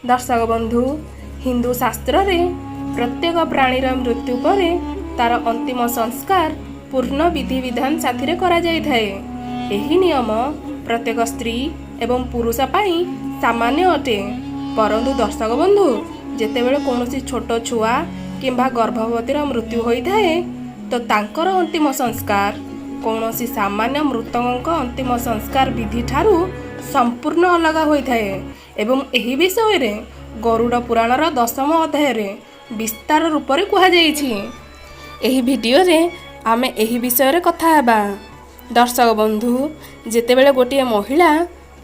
दर्शक बंधु, हिंदू शास्त्र रे प्रत्येक प्राणीर मृत्यु पर तार अंतिम संस्कार पूर्ण विधि विधान साथी करा जाय थाए। एही नियम प्रत्येक स्त्री एवं पुरुष पाई सामान्य अटे। परंतु दर्शक बंधु, जेतेबेले कौनसी छोट छुआ किंबा गर्भवतीर मृत्यु होई थाए तो तांकर अंतिम संस्कार कौनसी सामान्य मृतक अंतिम संस्कार विधि ठारू संपूर्ण अलग होई थाए। एवं एही विषय रे गरुड़ पुराणर 10म अध्याय रे विस्तार रूप रे कहा जायछि। एही वीडियो रे आमे एही विषय रे कथा हेबा। दर्शक बंधु, जेतेबेले गोटिए महिला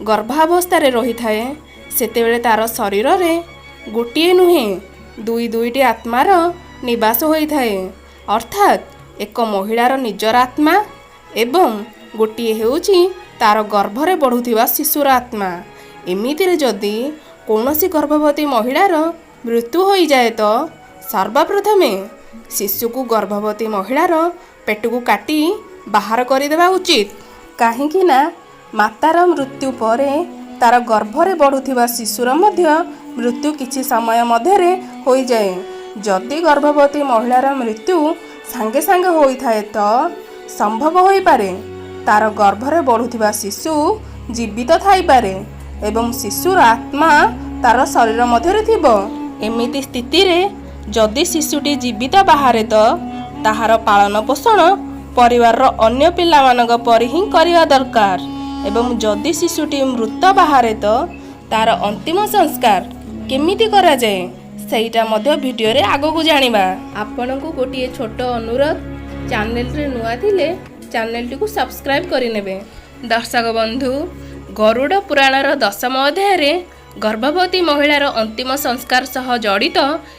गर्भावस्था रे रही थाए सेतेबेले तार शरीर रे गोटिए नुहे दुईटी आत्मार निवास होई थाए। अर्थात एक महिलार निजर आत्मा एवं गोटिए हेउछि तार गर्भरे बढ़ुथिबा शिशुर आत्मा। एमितिरे जदि कौनसी गर्भवती महिलार मृत्यु हो जाए तो सर्वप्रथमे शिशु को गर्भवती महिलार पेटू काटी बाहर करदेवा उचित। काहेकि ना मातार मृत्यु परे तार गर्भरे बढ़ुथिबा शिशुर मध्य मृत्यु किछि समय मध्यरे होई जाए। जदि गर्भवती महिलार मृत्यु सांगे सांगे होई थाए तो संभव होई पारे तार गर्भरे बढ़ुथिबा शिशु जीवित थाई पारे एवं शिशुर आत्मा तार शरीर मध्यरे थिबो। एमिति स्थिति रे जदि शिशुटी जीवित बाहरे तो ताहार पालन पोषण परिवार अन्य पिला मानक परि ही करिवा दरकार। एवं जदि शिशुटी मृत बाहरे तो तार अंतिम संस्कार केमिति करा जाए सेटा मध्य वीडियो रे आगो को जानिबा। आपनकु गोटिए छोट अनुरोध, चैनल रे नुआ थिले चैनल टी को सब्सक्राइब करि नेबे। दर्शक बंधु, गरुड़ पुराणर 10म अध्याय रे गर्भवती महिलार अंतिम संस्कार सह जड़ित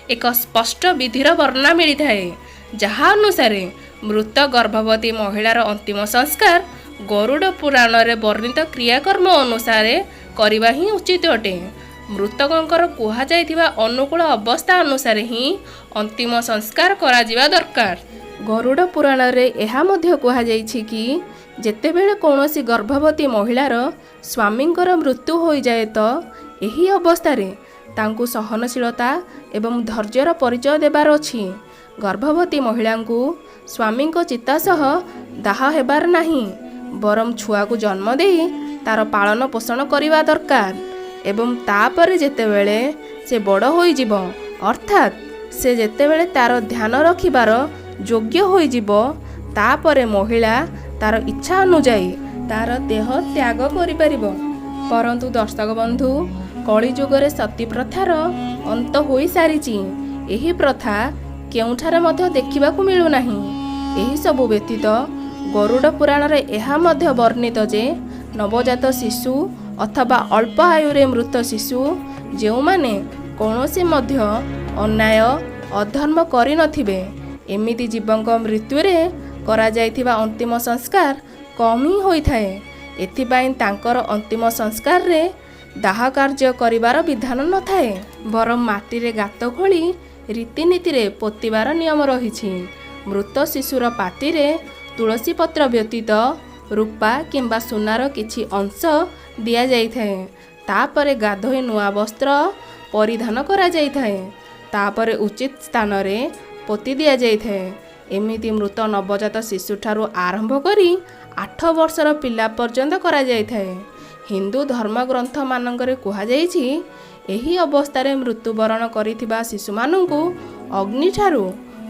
एक स्पष्ट विधिर वर्णना मिली थाए। जहा अनुसार मृत गर्भवती महिलार अंतिम संस्कार गरुड़ पुराण रे वर्णित क्रियाकर्म अनुसार करवा ही उचित अटे। मृतकंकर कुहा जाइथिबा अनुकूल अवस्था अनुसार ही अंतिम संस्कार करा जिवा दरकार। गरुड़ पुराण रे एहा मध्य कुहा जाइछि कि जेतेबेले कौनसी गर्भवती महिलार स्वामींकर मृत्यु हो जाए तो एही अवस्था रे तांकु सहनशीलता एवं धैर्यर परिचय देबार अछि। गर्भवती महिला को स्वामी को चिता सह दाह हेबार नाही, बरम छुआ को जन्म दे तार पालन पोषण करिवा दरकार। एवं तापर जेतेबेले से बड़ होई जिवो, अर्थात से जेतेबेले तार ध्यान रखिबार योग्य होई जिवो, तापरे महिला तार इच्छा अनुଯାयी तार देह त्याग करि परिबो। परंतु दर्शक बंधु, कली जुगरे सती प्रथार अंत होई सारिछि। एही प्रथा केउठारे मध्य देखिबाकू मिलु नाही। एही सबु व्यतीत गरुड़ पुराण रे एहा मध्य वर्णित जे नवजात शिशु अथवा अल्प आयुरे मृत शिशु जेउ माने कौनसी मध्य अन्याय अधर्म करि नथिबे एमिति जीवंक मृत्यु रे करा जाइथिबा अंतिम संस्कार कम ही होई थाए। एथिपाई तांकर अंतिम संस्कार रे दाह कार्य करिवार विधान न थाए, बरम माटी रे गात खोली रीतिनीति रे पोतिबार नियम रहिछि। मृत शिशुर पाटी रे तुलसी पत्र व्यतीत रूपा किंबा सुनार किछि अंश दिया जाइथाए। तापरे गाधोई नुआ वस्त्र परिधान करा जाइथाए। तापरे उचित स्थान रे पोती दिया जाइथाए। एमिति मृत नवजात शिशु ठारू आरंभ करी 8 वर्षर पिला पर्यंत करा जाइथाए। हिंदू धर्म ग्रंथ मानकरे कुहा जाइछि एही अवस्थारे मृत्युवरण करिथिबा शिशु मानंकु अग्नि ठारू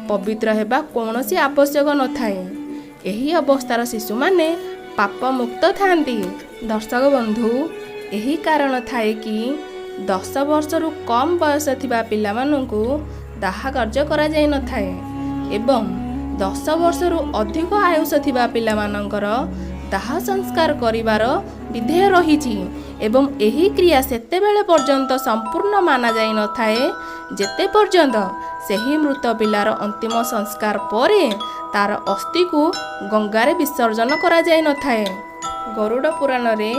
पवित्र हेबा कौनसी आवश्यक नथाए। एही अवस्थार शिशु माने पाप मुक्त थांती। दर्शक बंधु, एही कारण थाए कि 10 वर्षरु कम बयस थिबा पिला मानंकु दाह कार्य करा जाय नथाए एवं 10 वर्षरु अधिक आयुष थिबा पिला मानंकर दाह संस्कार करिवार विधेय रहिछि। एवं एही क्रिया सेतेबेले पर्यंत संपूर्ण माना जाय नथाए जेते पर्यंत सेही मृत पिलार अंतिम संस्कार परे तार अस्थि को गंगारे विसर्जन करा जाय नथाए। गरुड़ पुराण रे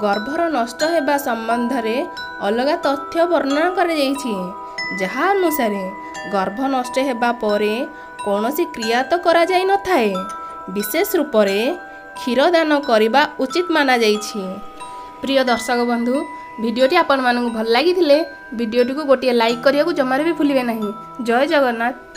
गर्भर नष्ट हेबा संबंध रे अलगा तथ्य वर्णना करा जाइछि। जहा अनुसार गर्भ नष्ट हेबा परे कौनसी क्रिया तो करा जाय नथाए, विशेष रूप रे क्षीरदान करिबा उचित माना जाइछि। प्रिय दर्शक बंधु, भिडियोटी आपण मानक भल लगी भिडियोटी को गोटे लाइक करने को जमार भी भूलिए नहीं। जय जगन्नाथ।